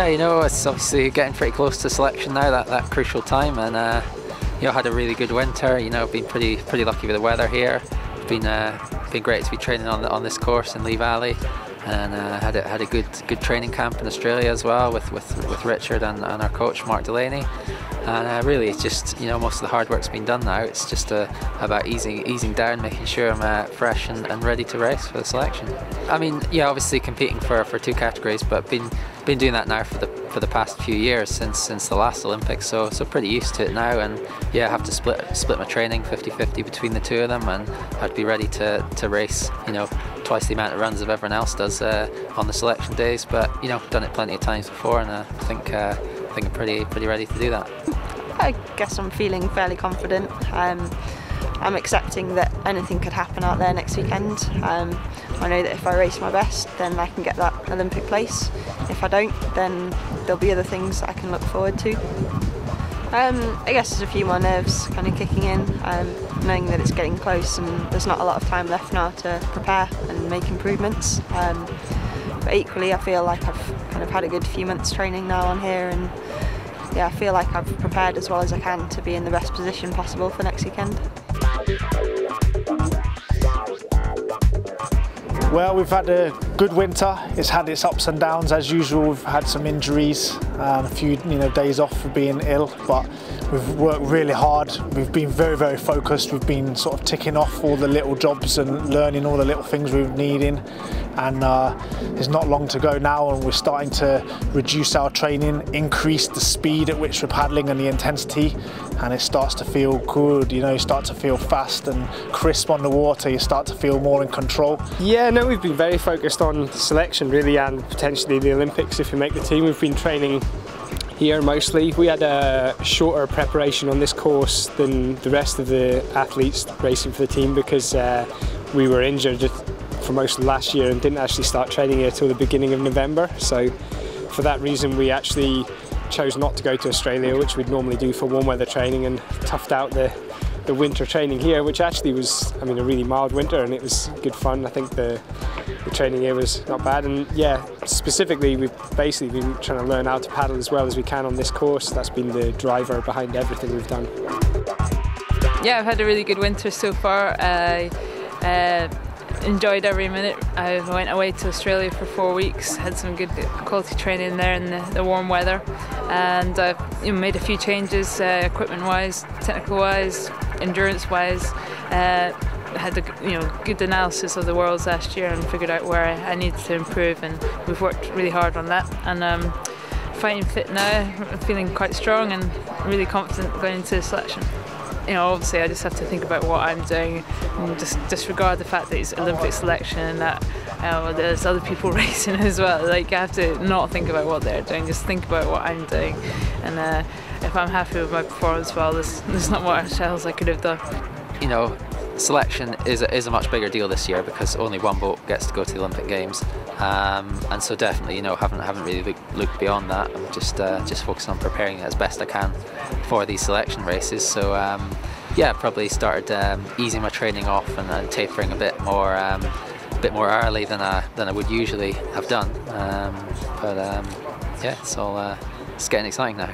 you know, it's obviously getting pretty close to selection now, that crucial time, and you know, had a really good winter. You know, been pretty lucky with the weather here. Been great to be training on this course in Lee Valley, and had a good training camp in Australia as well with Richard and our coach Mark Delaney. And really, it's just, you know, most of the hard work's been done now. It's just about easing down, making sure I'm fresh and ready to race for the selection. I mean, yeah, obviously competing for 2 categories, but been doing that now for the past few years since the last Olympics. So pretty used to it now, and yeah, I have to split my training 50-50 between the 2 of them, and I'd be ready to race, you know, twice the amount of runs of everyone else does on the selection days. But you know, I've done it plenty of times before, and I think I'm pretty ready to do that. I guess I'm feeling fairly confident. I'm accepting that anything could happen out there next weekend. I know that if I race my best, then I can get that Olympic place. If I don't, then there'll be other things I can look forward to. I guess there's a few more nerves kind of kicking in, knowing that it's getting close and there's not a lot of time left now to prepare and make improvements. But equally, I feel like I've kind of had a good few months training now on here, and yeah, I feel like I've prepared as well as I can to be in the best position possible for next weekend. Well, we've had a good winter. It's had its ups and downs as usual. We've had some injuries, a few days off for being ill, but we've worked really hard. We've been very focused. We've been sort of ticking off all the little jobs and learning all the little things we're needing. And there's not long to go now, and we're starting to reduce our training, increase the speed at which we're paddling and the intensity, and it starts to feel good. You know, you start to feel fast and crisp on the water. You start to feel more in control. Yeah, no, we've been very focused on selection really, and potentially the Olympics if we make the team. We've been training here mostly. We had a shorter preparation on this course than the rest of the athletes racing for the team because we were injured for most of last year and didn't actually start training here till the beginning of November. So for that reason we actually chose not to go to Australia, which we'd normally do for warm weather training, and toughed out the winter training here, which actually was, I mean, a really mild winter, and it was good fun. I think the training here was not bad, and yeah, specifically we've basically been trying to learn how to paddle as well as we can on this course. That's been the driver behind everything we've done. Yeah, I've had a really good winter so far. I enjoyed every minute. I went away to Australia for 4 weeks, had some good quality training there in the warm weather, and I've made a few changes equipment-wise, technical-wise, endurance-wise. Had a good analysis of the Worlds last year and figured out where I needed to improve, and we've worked really hard on that. And fighting fit now, I'm feeling quite strong and really confident going into the selection. You know, obviously I just have to think about what I'm doing and just disregard the fact that it's Olympic selection and that there's other people racing as well. Like, I have to not think about what they're doing, just think about what I'm doing. And if I'm happy with my performance, well, there's not much else I could have done. You know, selection is a much bigger deal this year because only one boat gets to go to the Olympic Games, and so definitely, you know, haven't really looked beyond that. I'm just focused on preparing as best I can for these selection races. So yeah, probably started easing my training off and tapering a bit more early than I would usually have done. But yeah, it's getting exciting now.